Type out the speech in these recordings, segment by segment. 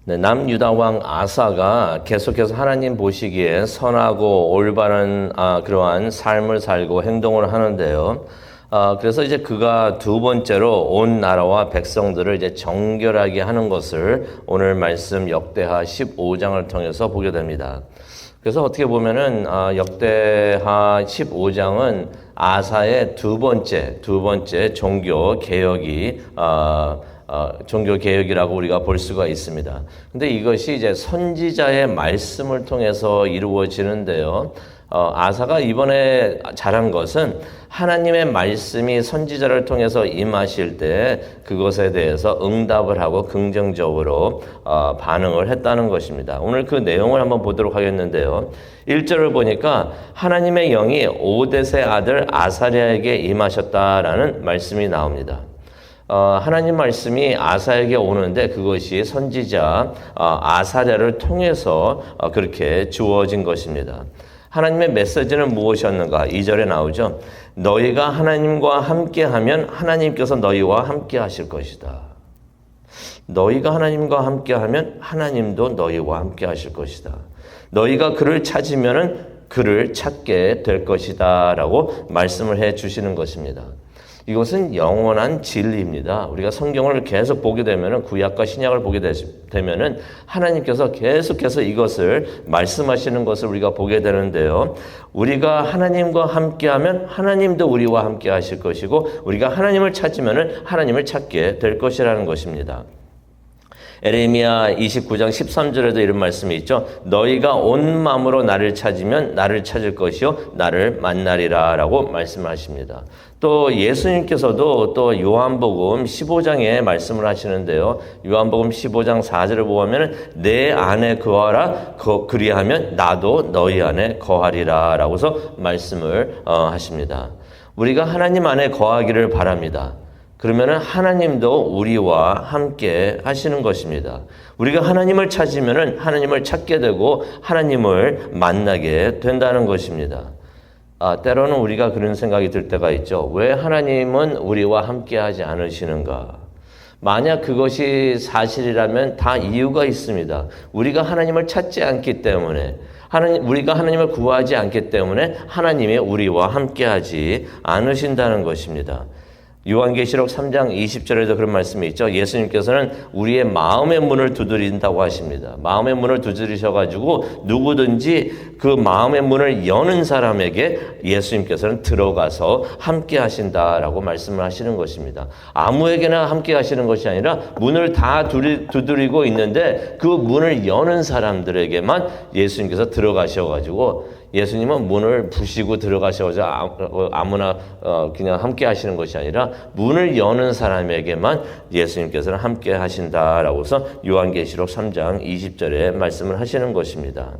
네, 남유다 왕 아사가 계속해서 하나님 보시기에 선하고 올바른 그러한 삶을 살고 행동을 하는데요. 그래서 이제 그가 두 번째로 온 나라와 백성들을 이제 정결하게 하는 것을 오늘 말씀 역대하 15장을 통해서 보게 됩니다. 그래서 어떻게 보면은 역대하 15장은 아사의 두 번째 종교 개혁이 종교 개혁이라고 우리가 볼 수가 있습니다. 근데 이것이 이제 선지자의 말씀을 통해서 이루어지는데요. 아사가 이번에 잘한 것은 하나님의 말씀이 선지자를 통해서 임하실 때 그것에 대해서 응답을 하고 긍정적으로 반응을 했다는 것입니다. 오늘 그 내용을 한번 보도록 하겠는데요. 1절을 보니까 하나님의 영이 오뎃의 아들 아사랴에게 임하셨다라는 말씀이 나옵니다. 하나님 말씀이 아사에게 오는데 그것이 선지자 아사랴를 통해서 그렇게 주어진 것입니다. 하나님의 메시지는 무엇이었는가? 2절에 나오죠. 너희가 하나님과 함께하면 하나님께서 너희와 함께 하실 것이다. 너희가 하나님과 함께하면 하나님도 너희와 함께 하실 것이다. 너희가 그를 찾으면 그를 찾게 될 것이다 라고 말씀을 해 주시는 것입니다. 이것은 영원한 진리입니다. 우리가 성경을 계속 보게 되면은 구약과 신약을 보게 되면은 하나님께서 계속해서 이것을 말씀하시는 것을 우리가 보게 되는데요. 우리가 하나님과 함께하면 하나님도 우리와 함께 하실 것이고 우리가 하나님을 찾으면은 하나님을 찾게 될 것이라는 것입니다. 에레미야 29장 13절에도 이런 말씀이 있죠. 너희가 온 마음으로 나를 찾으면 나를 찾을 것이요 나를 만나리라 라고 말씀하십니다. 또 예수님께서도 또 요한복음 15장에 말씀을 하시는데요. 요한복음 15장 4절을 보면 내 안에 거하라 그리하면 나도 너희 안에 거하리라 라고서 말씀을 하십니다. 우리가 하나님 안에 거하기를 바랍니다. 그러면 하나님도 우리와 함께 하시는 것입니다. 우리가 하나님을 찾으면 하나님을 찾게 되고 하나님을 만나게 된다는 것입니다. 때로는 우리가 그런 생각이 들 때가 있죠. 왜 하나님은 우리와 함께 하지 않으시는가? 만약 그것이 사실이라면 다 이유가 있습니다. 우리가 하나님을 찾지 않기 때문에 우리가 하나님을 구하지 않기 때문에 하나님이 우리와 함께 하지 않으신다는 것입니다. 요한계시록 3장 20절에도 그런 말씀이 있죠. 예수님께서는 우리의 마음의 문을 두드린다고 하십니다. 마음의 문을 두드리셔가지고 누구든지 그 마음의 문을 여는 사람에게 예수님께서는 들어가서 함께 하신다라고 말씀을 하시는 것입니다. 아무에게나 함께 하시는 것이 아니라 문을 다 두드리고 있는데 그 문을 여는 사람들에게만 예수님께서 들어가셔가지고 예수님은 문을 부시고 들어가셔서 아무나 그냥 함께 하시는 것이 아니라 문을 여는 사람에게만 예수님께서는 함께 하신다라고서 요한계시록 3장 20절에 말씀을 하시는 것입니다.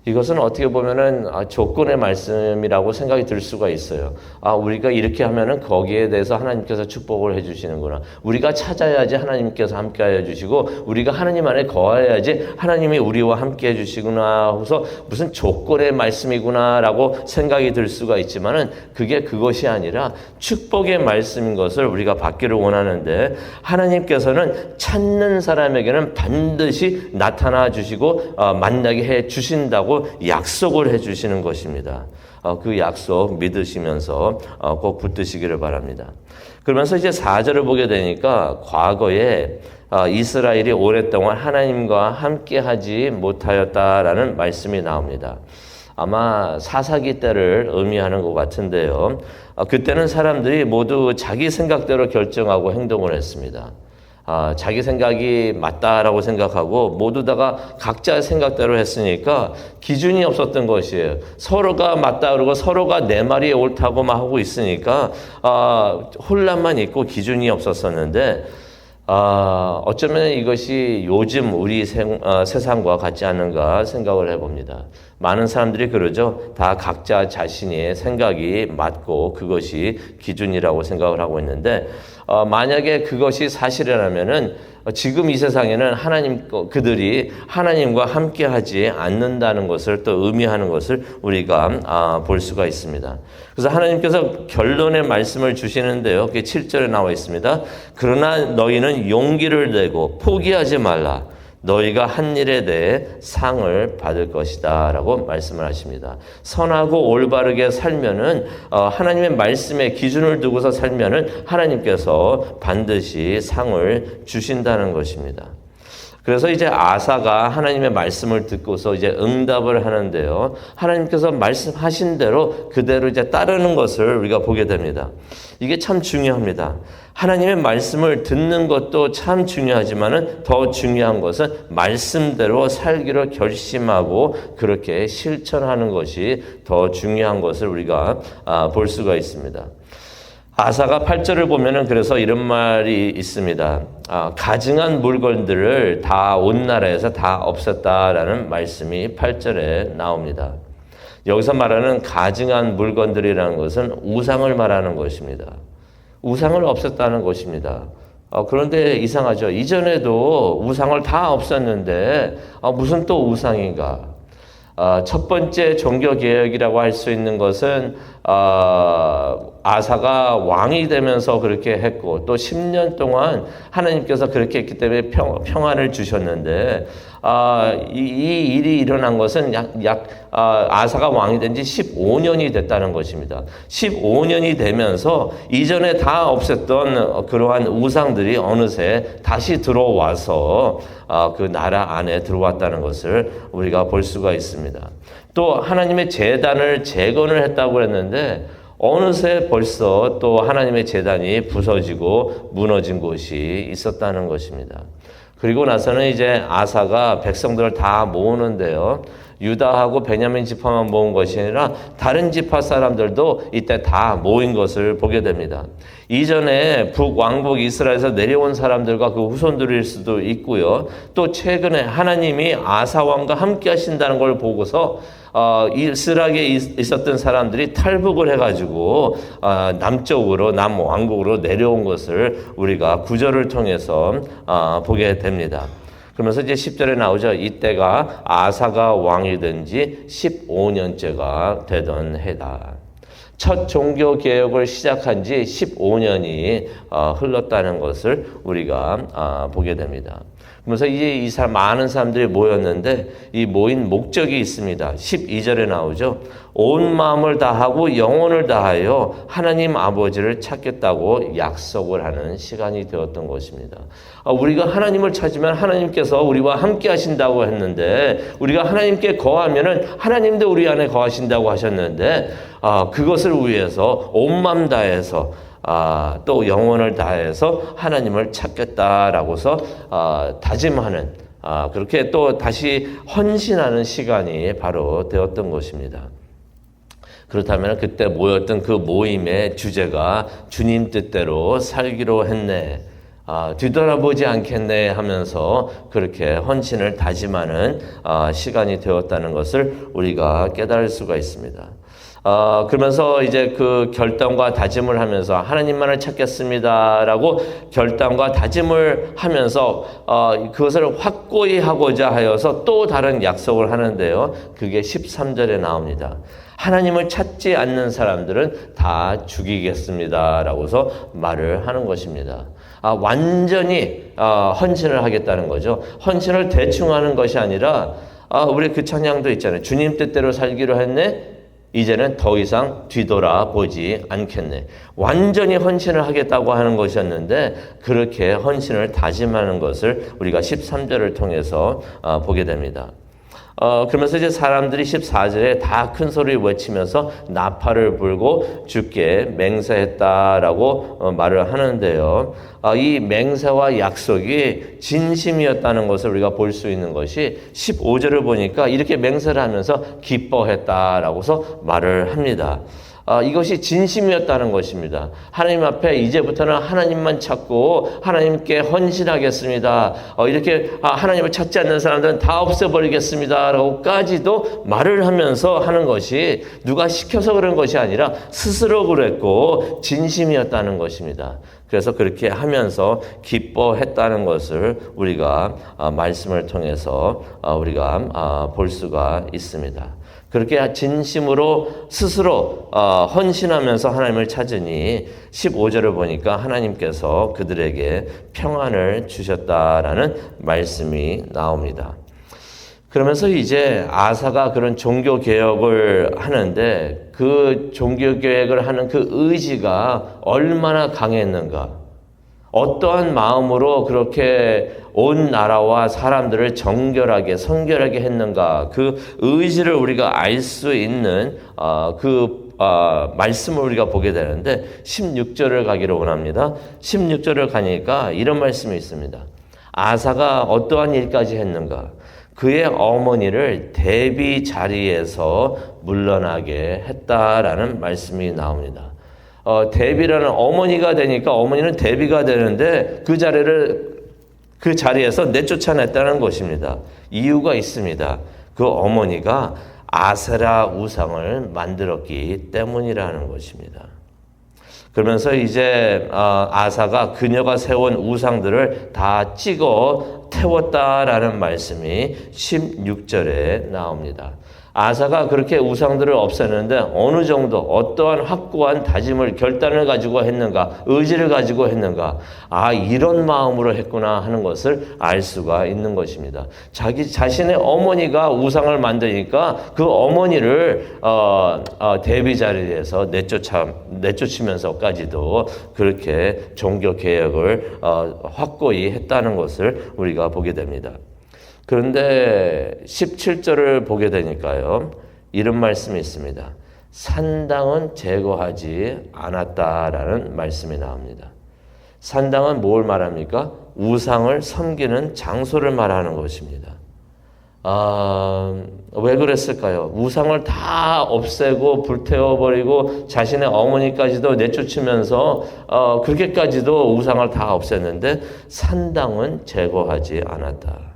이것은 어떻게 보면은 조건의 말씀이라고 생각이 들 수가 있어요. 우리가 이렇게 하면은 거기에 대해서 하나님께서 축복을 해주시는구나. 우리가 찾아야지 하나님께서 함께하여 주시고 우리가 하나님 안에 거해야지 하나님이 우리와 함께해 주시구나 하고서 무슨 조건의 말씀이구나라고 생각이 들 수가 있지만은 그것이 아니라 축복의 말씀인 것을 우리가 받기를 원하는데 하나님께서는 찾는 사람에게는 반드시 나타나 주시고 만나게 해 주신다고 약속을 해주시는 것입니다. 그 약속 믿으시면서 꼭 붙드시기를 바랍니다. 그러면서 이제 4절을 보게 되니까 과거에 이스라엘이 오랫동안 하나님과 함께하지 못하였다라는 말씀이 나옵니다. 아마 사사기 때를 의미하는 것 같은데요. 그때는 사람들이 모두 자기 생각대로 결정하고 행동을 했습니다. 자기 생각이 맞다라고 생각하고 모두 다가 각자의 생각대로 했으니까 기준이 없었던 것이에요. 서로가 맞다 그러고 서로가 내 말이 옳다고 막 하고 있으니까 혼란만 있고 기준이 없었었는데 어쩌면 이것이 요즘 우리 세상과 같지 않은가 생각을 해봅니다. 많은 사람들이 그러죠. 다 각자 자신의 생각이 맞고 그것이 기준이라고 생각을 하고 있는데 만약에 그것이 사실이라면은 지금 이 세상에는 그들이 하나님과 함께하지 않는다는 것을 또 의미하는 것을 우리가 볼 수가 있습니다. 그래서 하나님께서 결론의 말씀을 주시는데요. 그게 7절에 나와 있습니다. 그러나 너희는 용기를 내고 포기하지 말라. 너희가 한 일에 대해 상을 받을 것이다 라고 말씀을 하십니다. 선하고 올바르게 살면은 하나님의 말씀에 기준을 두고서 살면은 하나님께서 반드시 상을 주신다는 것입니다. 그래서 이제 아사가 하나님의 말씀을 듣고서 이제 응답을 하는데요. 하나님께서 말씀하신 대로 그대로 이제 따르는 것을 우리가 보게 됩니다. 이게 참 중요합니다. 하나님의 말씀을 듣는 것도 참 중요하지만은 더 중요한 것은 말씀대로 살기로 결심하고 그렇게 실천하는 것이 더 중요한 것을 우리가 볼 수가 있습니다. 아사가 8절을 보면은 그래서 이런 말이 있습니다. 가증한 물건들을 다 온 나라에서 다 없앴다라는 말씀이 8절에 나옵니다. 여기서 말하는 가증한 물건들이라는 것은 우상을 말하는 것입니다. 우상을 없앴다는 것입니다. 그런데 이상하죠. 이전에도 우상을 다 없앴는데 무슨 또 우상인가? 첫 번째 종교개혁이라고 할 수 있는 것은 아사가 왕이 되면서 그렇게 했고 또 10년 동안 하나님께서 그렇게 했기 때문에 평안을 주셨는데 이 일이 일어난 것은 아사가 왕이 된 지 15년이 됐다는 것입니다. 15년이 되면서 이전에 다 없앴던 그러한 우상들이 어느새 다시 들어와서 그 나라 안에 들어왔다는 것을 우리가 볼 수가 있습니다. 또 하나님의 제단을 재건을 했다고 했는데 어느새 벌써 또 하나님의 제단이 부서지고 무너진 곳이 있었다는 것입니다. 그리고 나서는 이제 아사가 백성들을 다 모으는데요. 유다하고 베냐민 지파만 모은 것이 아니라 다른 지파 사람들도 이때 다 모인 것을 보게 됩니다. 이전에 북왕국 이스라엘에서 내려온 사람들과 그 후손들일 수도 있고요. 또 최근에 하나님이 아사 왕과 함께 하신다는 걸 보고서 이스라엘에 있었던 사람들이 탈북을 해가지고 남쪽으로 남왕국으로 내려온 것을 우리가 구절을 통해서 보게 됩니다. 그러면서 이제 10절에 나오죠. 이때가 아사가 왕이 된 지 15년째가 되던 해다. 첫 종교개혁을 시작한 지 15년이 흘렀다는 것을 우리가 보게 됩니다. 그러면서 이제 많은 사람들이 모였는데 이 모인 목적이 있습니다. 12절에 나오죠. 온 마음을 다하고 영혼을 다하여 하나님 아버지를 찾겠다고 약속을 하는 시간이 되었던 것입니다. 우리가 하나님을 찾으면 하나님께서 우리와 함께 하신다고 했는데 우리가 하나님께 거하면은 하나님도 우리 안에 거하신다고 하셨는데 그것을 위해서 온 마음 다해서 또 영혼을 다해서 하나님을 찾겠다라고서 다짐하는 그렇게 또 다시 헌신하는 시간이 바로 되었던 것입니다. 그렇다면 그때 모였던 그 모임의 주제가 주님 뜻대로 살기로 했네. 뒤돌아보지 않겠네 하면서 그렇게 헌신을 다짐하는 시간이 되었다는 것을 우리가 깨달을 수가 있습니다. 그러면서 이제 그 결단과 다짐을 하면서 하나님만을 찾겠습니다라고 결단과 다짐을 하면서 그것을 확고히 하고자 하여서 또 다른 약속을 하는데요. 그게 13절에 나옵니다. 하나님을 찾지 않는 사람들은 다 죽이겠습니다라고서 말을 하는 것입니다. 완전히 헌신을 하겠다는 거죠. 헌신을 대충 하는 것이 아니라 우리 그 찬양도 있잖아요. 주님 뜻대로 살기로 했네. 이제는 더 이상 뒤돌아보지 않겠네. 완전히 헌신을 하겠다고 하는 것이었는데 그렇게 헌신을 다짐하는 것을 우리가 13절을 통해서 보게 됩니다. 그러면서 이제 사람들이 14절에 다 큰 소리 외치면서 나팔을 불고 주께 맹세했다라고 말을 하는데요. 이 맹세와 약속이 진심이었다는 것을 우리가 볼 수 있는 것이 15절을 보니까 이렇게 맹세를 하면서 기뻐했다라고서 말을 합니다. 이것이 진심이었다는 것입니다. 하나님 앞에 이제부터는 하나님만 찾고 하나님께 헌신하겠습니다. 이렇게 하나님을 찾지 않는 사람들은 다 없애버리겠습니다. 라고까지도 말을 하면서 하는 것이 누가 시켜서 그런 것이 아니라 스스로 그랬고 진심이었다는 것입니다. 그래서 그렇게 하면서 기뻐했다는 것을 우리가 말씀을 통해서 우리가 볼 수가 있습니다. 그렇게 진심으로 스스로 헌신하면서 하나님을 찾으니 15절을 보니까 하나님께서 그들에게 평안을 주셨다라는 말씀이 나옵니다. 그러면서 이제 아사가 그런 종교개혁을 하는데 그 종교개혁을 하는 그 의지가 얼마나 강했는가, 어떠한 마음으로 그렇게 온 나라와 사람들을 정결하게 성결하게 했는가, 그 의지를 우리가 알 수 있는 말씀을 우리가 보게 되는데 16절을 가기를 원합니다. 16절을 가니까 이런 말씀이 있습니다. 아사가 어떠한 일까지 했는가? 그의 어머니를 대비 자리에서 물러나게 했다라는 말씀이 나옵니다. 대비라는 어머니가 되니까 어머니는 대비가 되는데 그 자리에서 내쫓아냈다는 것입니다. 이유가 있습니다. 그 어머니가 아세라 우상을 만들었기 때문이라는 것입니다. 그러면서 이제 아사가 그녀가 세운 우상들을 다 찍어 태웠다라는 말씀이 16절에 나옵니다. 아사가 그렇게 우상들을 없애는데 어느 정도 어떠한 확고한 다짐을 결단을 가지고 했는가, 의지를 가지고 했는가, 이런 마음으로 했구나 하는 것을 알 수가 있는 것입니다. 자신의 어머니가 우상을 만드니까 그 어머니를 대비 자리에서 내쫓으면서까지도 그렇게 종교 개혁을 확고히 했다는 것을 우리가 보게 됩니다. 그런데 17절을 보게 되니까요, 이런 말씀이 있습니다. 산당은 제거하지 않았다라는 말씀이 나옵니다. 산당은 뭘 말합니까? 우상을 섬기는 장소를 말하는 것입니다. 왜 그랬을까요? 우상을 다 없애고 불태워버리고 자신의 어머니까지도 내쫓으면서 그렇게까지도 우상을 다 없앴는데 산당은 제거하지 않았다.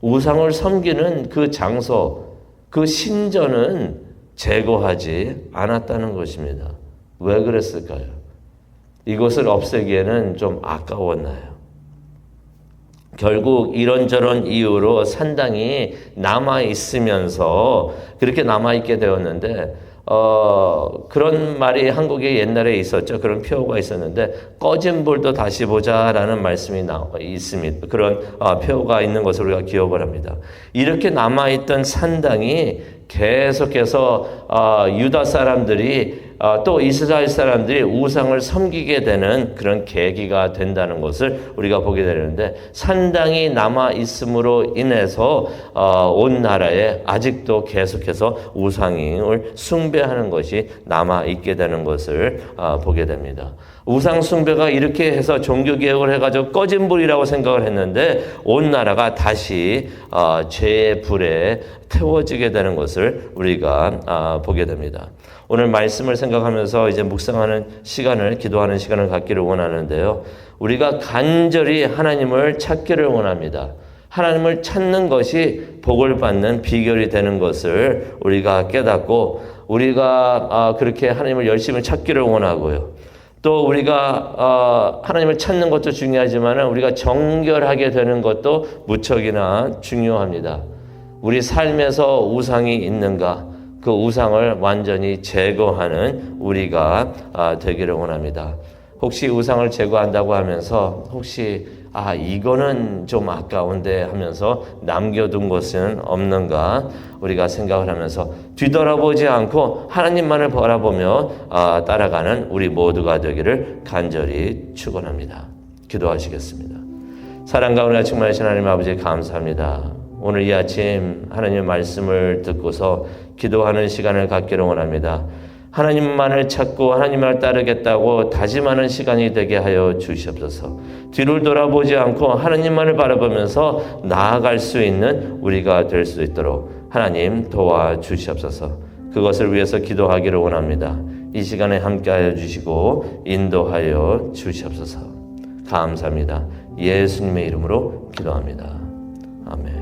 우상을 섬기는 그 장소, 그 신전은 제거하지 않았다는 것입니다. 왜 그랬을까요? 이것을 없애기에는 좀 아까웠나요? 결국 이런저런 이유로 산당이 남아있으면서 그렇게 남아있게 되었는데, 그런 말이 한국에 옛날에 있었죠. 그런 표어가 있었는데, 꺼진 불도 다시 보자라는 말씀이 있습니다. 그런 표어가 있는 것을 우리가 기억을 합니다. 이렇게 남아있던 산당이 계속해서 유다 사람들이 또 이스라엘 사람들이 우상을 섬기게 되는 그런 계기가 된다는 것을 우리가 보게 되는데, 산당이 남아 있음으로 인해서 온 나라에 아직도 계속해서 우상을 숭배하는 것이 남아 있게 되는 것을 보게 됩니다. 우상 숭배가 이렇게 해서 종교 개혁을 해가지고 꺼진 불이라고 생각을 했는데 온 나라가 다시 죄의 불에 태워지게 되는 것을 우리가 보게 됩니다. 오늘 말씀을 생각하면서 이제 묵상하는 시간을, 기도하는 시간을 갖기를 원하는데요. 우리가 간절히 하나님을 찾기를 원합니다. 하나님을 찾는 것이 복을 받는 비결이 되는 것을 우리가 깨닫고, 우리가 그렇게 하나님을 열심히 찾기를 원하고요. 또 우리가 하나님을 찾는 것도 중요하지만 우리가 정결하게 되는 것도 무척이나 중요합니다. 우리 삶에서 우상이 있는가? 그 우상을 완전히 제거하는 우리가 되기를 원합니다. 혹시 우상을 제거한다고 하면서 혹시 이거는 좀 아까운데 하면서 남겨둔 것은 없는가 우리가 생각을 하면서 뒤돌아보지 않고 하나님만을 바라보며 따라가는 우리 모두가 되기를 간절히 축원합니다. 기도하시겠습니다. 사랑과 은혜가 충만하신 하나님 아버지 감사합니다. 오늘 이 아침 하나님의 말씀을 듣고서 기도하는 시간을 갖기를 원합니다. 하나님만을 찾고 하나님을 따르겠다고 다짐하는 시간이 되게 하여 주시옵소서. 뒤를 돌아보지 않고 하나님만을 바라보면서 나아갈 수 있는 우리가 될 수 있도록 하나님 도와주시옵소서. 그것을 위해서 기도하기를 원합니다. 이 시간에 함께하여 주시고 인도하여 주시옵소서. 감사합니다. 예수님의 이름으로 기도합니다. 아멘.